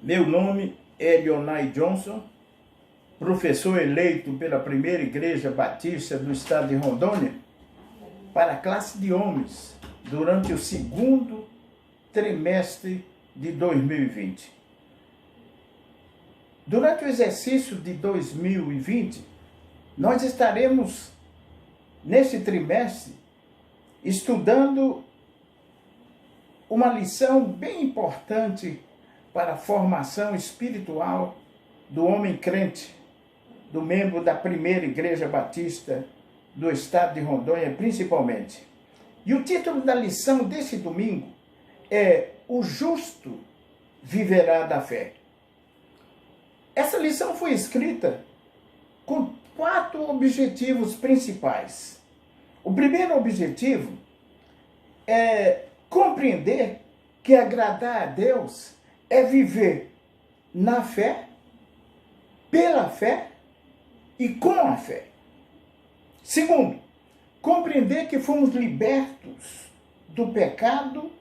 Meu nome é Leonai Johnson, professor eleito pela Primeira Igreja Batista do Estado de Rondônia para a classe de homens durante o segundo trimestre de 2020. Durante o exercício de 2020, nós estaremos, nesse trimestre, estudando uma lição bem importante para a formação espiritual do homem crente, do membro da Primeira Igreja Batista do Estado de Rondônia, principalmente. E o título da lição desse domingo é O Justo Viverá da Fé. Essa lição foi escrita com 4 objetivos principais. O primeiro objetivo é compreender que agradar a Deus é viver na fé, pela fé e com a fé. Segundo, compreender que fomos libertos do pecado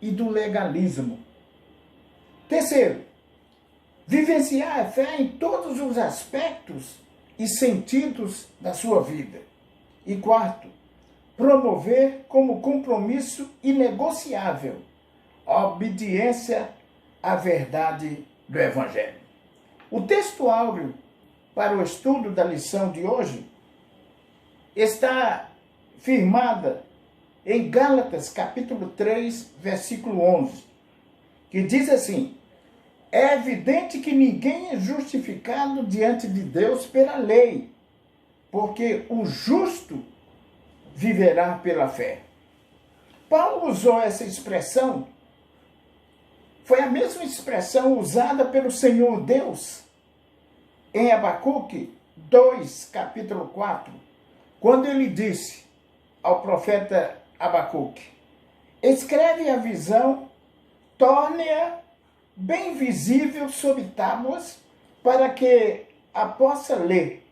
e do legalismo. Terceiro, vivenciar a fé em todos os aspectos e sentidos da sua vida. E quarto, promover como compromisso inegociável a obediência à verdade do Evangelho. O texto áureo para o estudo da lição de hoje está firmada em Gálatas capítulo 3, versículo 11, que diz assim: é evidente que ninguém é justificado diante de Deus pela lei, porque o justo viverá pela fé. Paulo usou essa expressão, foi a mesma expressão usada pelo Senhor Deus em Abacuque 2, capítulo 4, quando ele disse ao profeta Abacuque: escreve a visão, torne-a bem visível sob tábuas, para que a possa ler,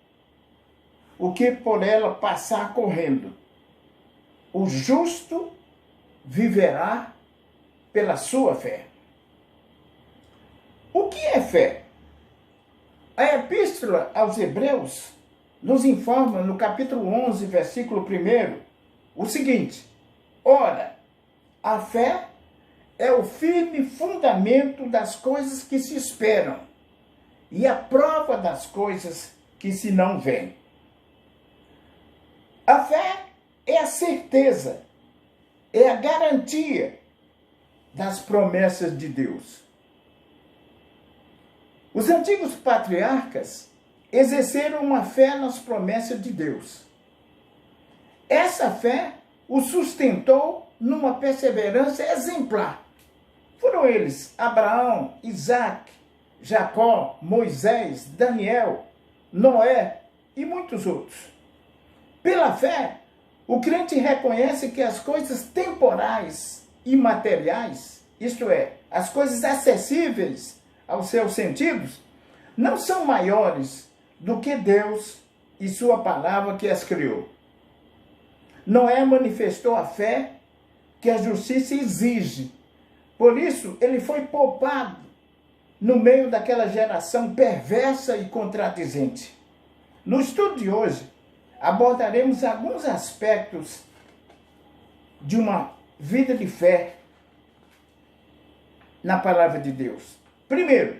o que por ela passar correndo. O justo viverá pela sua fé. O que é fé? A Epístola aos Hebreus nos informa no capítulo 11, versículo 1, o seguinte: ora, a fé é o firme fundamento das coisas que se esperam e a prova das coisas que se não veem. A fé é a certeza, é a garantia das promessas de Deus. Os antigos patriarcas exerceram uma fé nas promessas de Deus. Essa fé o sustentou numa perseverança exemplar. Foram eles Abraão, Isaac, Jacó, Moisés, Daniel, Noé e muitos outros. Pela fé, o crente reconhece que as coisas temporais e materiais, isto é, as coisas acessíveis aos seus sentidos, não são maiores do que Deus e sua palavra que as criou. Noé manifestou a fé que a justiça exige. Por isso, ele foi poupado no meio daquela geração perversa e contradizente. No estudo de hoje, abordaremos alguns aspectos de uma vida de fé na palavra de Deus. Primeiro,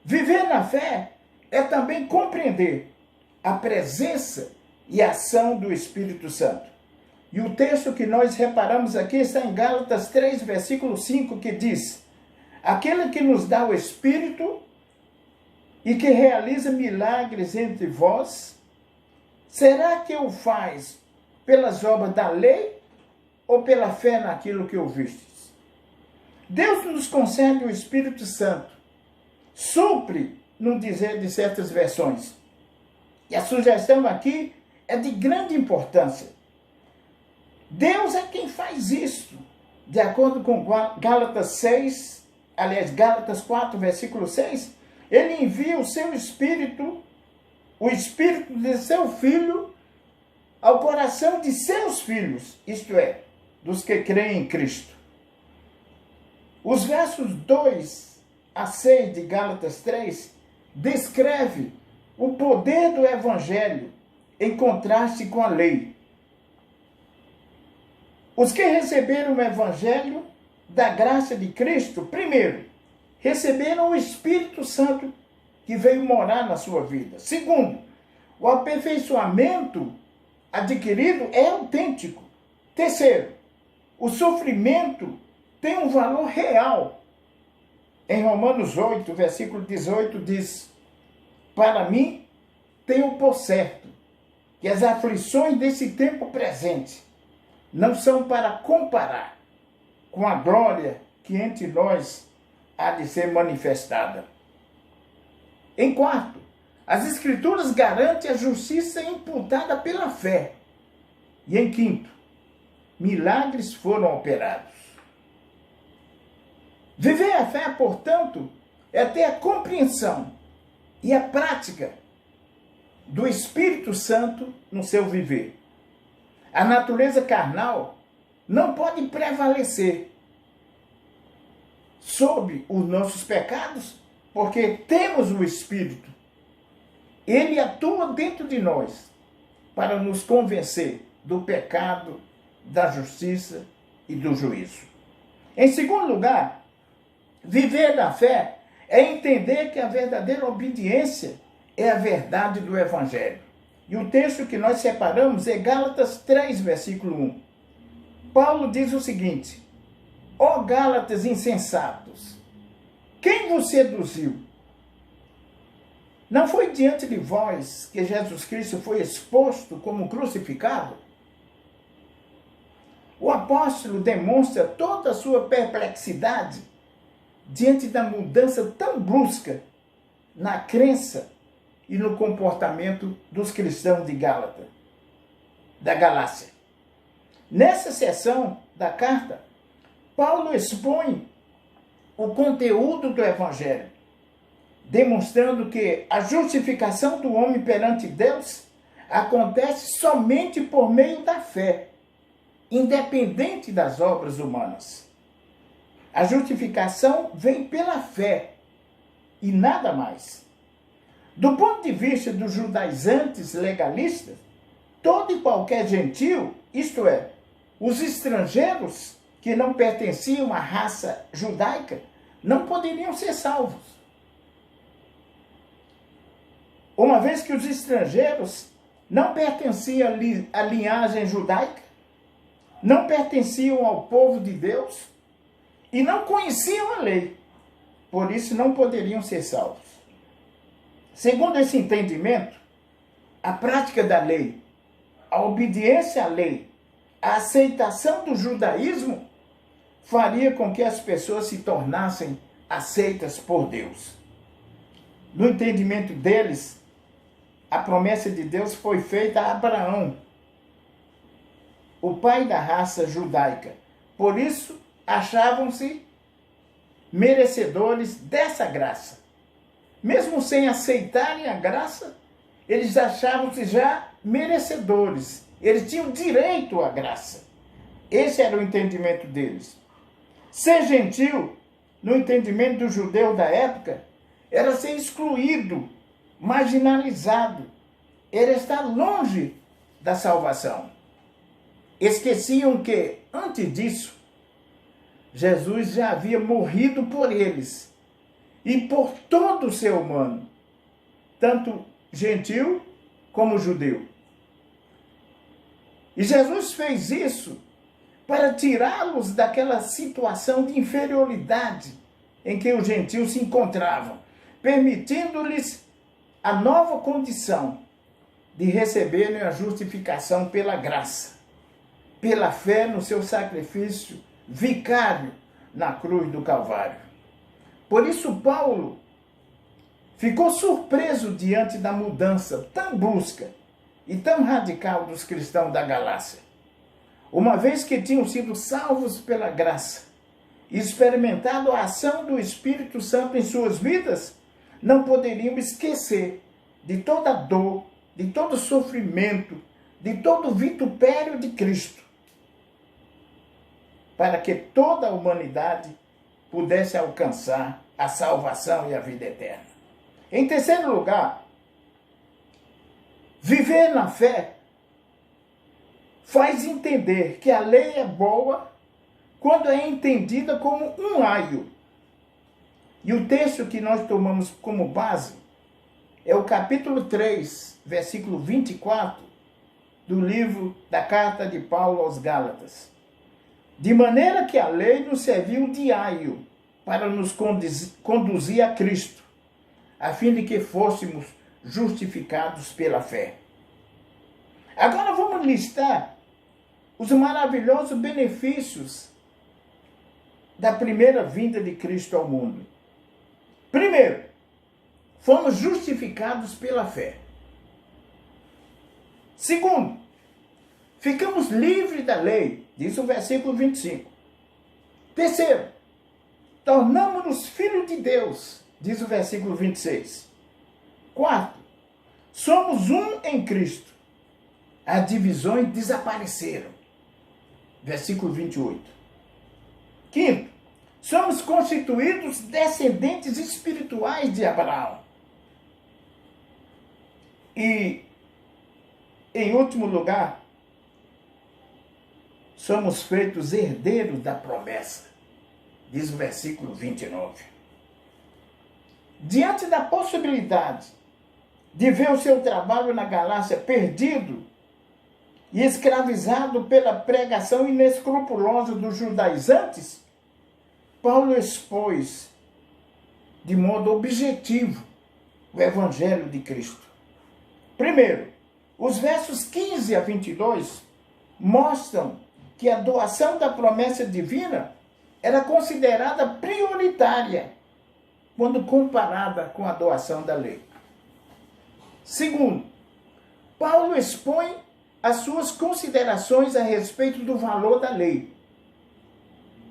viver na fé é também compreender a presença e a ação do Espírito Santo. E o texto que nós reparamos aqui está em Gálatas 3, versículo 5, que diz: aquele que nos dá o Espírito e que realiza milagres entre vós, será que o faz pelas obras da lei ou pela fé naquilo que ouvistes? Deus nos concede o Espírito Santo, supre, no dizer de certas versões. E a sugestão aqui é de grande importância. Deus é quem faz isso, de acordo com Gálatas 4, versículo 6, ele envia o seu Espírito, o Espírito de seu Filho, ao coração de seus filhos, isto é, dos que creem em Cristo. Os versos 2 a 6 de Gálatas 3 descreve o poder do Evangelho em contraste com a lei. Os que receberam o Evangelho da graça de Cristo, primeiro, receberam o Espírito Santo que veio morar na sua vida. Segundo, o aperfeiçoamento adquirido é autêntico. Terceiro, o sofrimento tem um valor real. Em Romanos 8, versículo 18, diz: para mim, tenho por certo que as aflições desse tempo presente não são para comparar com a glória que entre nós há de ser manifestada. Em quarto, as Escrituras garantem a justiça imputada pela fé. E em quinto, milagres foram operados. Viver a fé, portanto, é ter a compreensão e a prática do Espírito Santo no seu viver. A natureza carnal não pode prevalecer sobre os nossos pecados, porque temos o Espírito. Ele atua dentro de nós para nos convencer do pecado, da justiça e do juízo. Em segundo lugar, viver da fé é entender que a verdadeira obediência é a verdade do Evangelho. E o texto que nós separamos é Gálatas 3, versículo 1. Paulo diz o seguinte: ó Gálatas insensatos, quem vos seduziu? Não foi diante de vós que Jesus Cristo foi exposto como crucificado? O apóstolo demonstra toda a sua perplexidade diante da mudança tão brusca na crença e no comportamento dos cristãos de Gálata, da Galácia. Nessa seção da carta, Paulo expõe o conteúdo do Evangelho, demonstrando que a justificação do homem perante Deus acontece somente por meio da fé, independente das obras humanas. A justificação vem pela fé e nada mais. Do ponto de vista dos judaizantes legalistas, todo e qualquer gentio, isto é, os estrangeiros que não pertenciam à raça judaica, não poderiam ser salvos. Uma vez que os estrangeiros não pertenciam à linhagem judaica, não pertenciam ao povo de Deus e não conheciam a lei, por isso não poderiam ser salvos. Segundo esse entendimento, a prática da lei, a obediência à lei, a aceitação do judaísmo faria com que as pessoas se tornassem aceitas por Deus. No entendimento deles, a promessa de Deus foi feita a Abraão, o pai da raça judaica. Por isso, achavam-se merecedores dessa graça. Mesmo sem aceitarem a graça, eles achavam-se já merecedores. Eles tinham direito à graça. Esse era o entendimento deles. Ser gentil, no entendimento do judeu da época, era ser excluído, marginalizado, era estar longe da salvação. Esqueciam que, antes disso, Jesus já havia morrido por eles e por todo o ser humano, tanto gentil como judeu. E Jesus fez isso para tirá-los daquela situação de inferioridade em que os gentios se encontravam, permitindo-lhes a nova condição de receberem a justificação pela graça, pela fé no seu sacrifício vicário na cruz do Calvário. Por isso, Paulo ficou surpreso diante da mudança tão brusca e tão radical dos cristãos da Galácia. Uma vez que tinham sido salvos pela graça e experimentado a ação do Espírito Santo em suas vidas, não poderiam esquecer de toda a dor, de todo o sofrimento, de todo o vitupério de Cristo, para que toda a humanidade pudesse alcançar a salvação e a vida eterna. Em terceiro lugar, viver na fé faz entender que a lei é boa quando é entendida como um aio. E o texto que nós tomamos como base é o capítulo 3, versículo 24, do livro da carta de Paulo aos Gálatas. De maneira que a lei nos serviu de aio para nos conduzir a Cristo, a fim de que fôssemos justificados pela fé. Agora vamos listar os maravilhosos benefícios da primeira vinda de Cristo ao mundo. Primeiro, fomos justificados pela fé. Segundo, ficamos livres da lei, diz o versículo 25. Terceiro, tornamos-nos filhos de Deus, diz o versículo 26. Quarto, somos um em Cristo. As divisões desapareceram, versículo 28. Quinto, somos constituídos descendentes espirituais de Abraão. E, em último lugar, somos feitos herdeiros da promessa, diz o versículo 29. Diante da possibilidade de ver o seu trabalho na Galácia perdido e escravizado pela pregação inescrupulosa dos judaizantes, Paulo expôs de modo objetivo o Evangelho de Cristo. Primeiro, os versos 15 a 22 mostram que a doação da promessa divina era considerada prioritária quando comparada com a doação da lei. Segundo, Paulo expõe as suas considerações a respeito do valor da lei.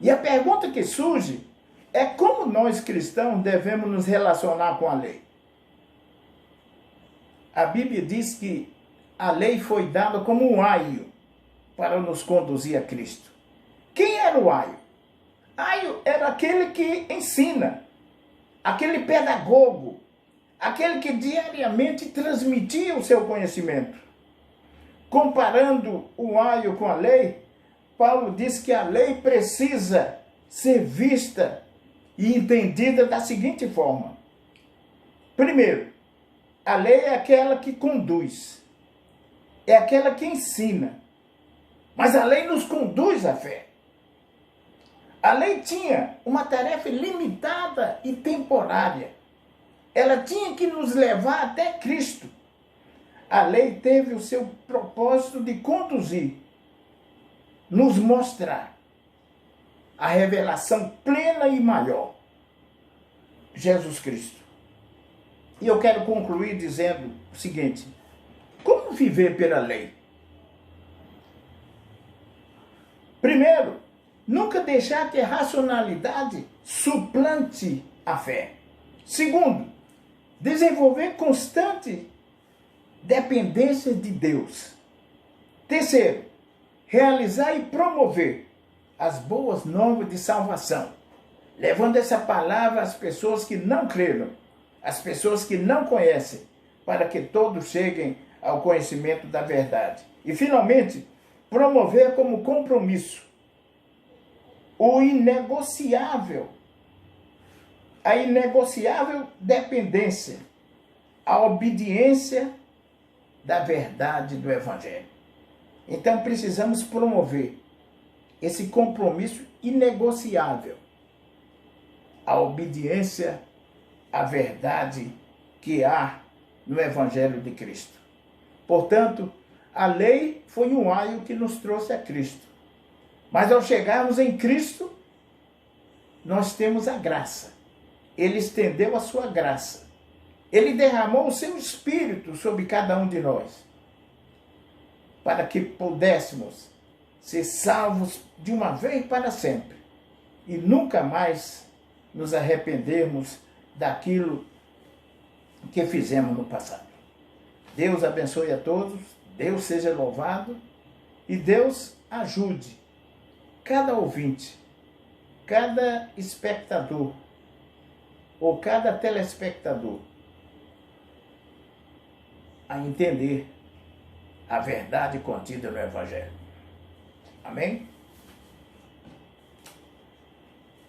E a pergunta que surge é como nós cristãos devemos nos relacionar com a lei. A Bíblia diz que a lei foi dada como um aio para nos conduzir a Cristo. Quem era o aio? Aio era aquele que ensina, aquele pedagogo, aquele que diariamente transmitia o seu conhecimento. Comparando o aio com a lei, Paulo diz que a lei precisa ser vista e entendida da seguinte forma. Primeiro, a lei é aquela que conduz, é aquela que ensina, mas a lei nos conduz à fé. A lei tinha uma tarefa limitada e temporária. Ela tinha que nos levar até Cristo. A lei teve o seu propósito de conduzir, nos mostrar a revelação plena e maior, Jesus Cristo. E eu quero concluir dizendo o seguinte: como viver pela lei? Primeiro, nunca deixar que a racionalidade suplante a fé. Segundo, desenvolver constante dependência de Deus. Terceiro, realizar e promover as boas novas de salvação, levando essa palavra às pessoas que não creram, às pessoas que não conhecem, para que todos cheguem ao conhecimento da verdade. E, finalmente, promover como compromisso o inegociável, a inegociável dependência, a obediência da verdade do Evangelho. Então precisamos promover esse compromisso inegociável, a obediência à verdade que há no Evangelho de Cristo. Portanto, a lei foi um aio que nos trouxe a Cristo. Mas ao chegarmos em Cristo, nós temos a graça. Ele estendeu a sua graça. Ele derramou o seu Espírito sobre cada um de nós, para que pudéssemos ser salvos de uma vez para sempre e nunca mais nos arrependermos daquilo que fizemos no passado. Deus abençoe a todos, Deus seja louvado e Deus ajude cada ouvinte, cada espectador ou cada telespectador a entender a verdade contida no Evangelho. Amém?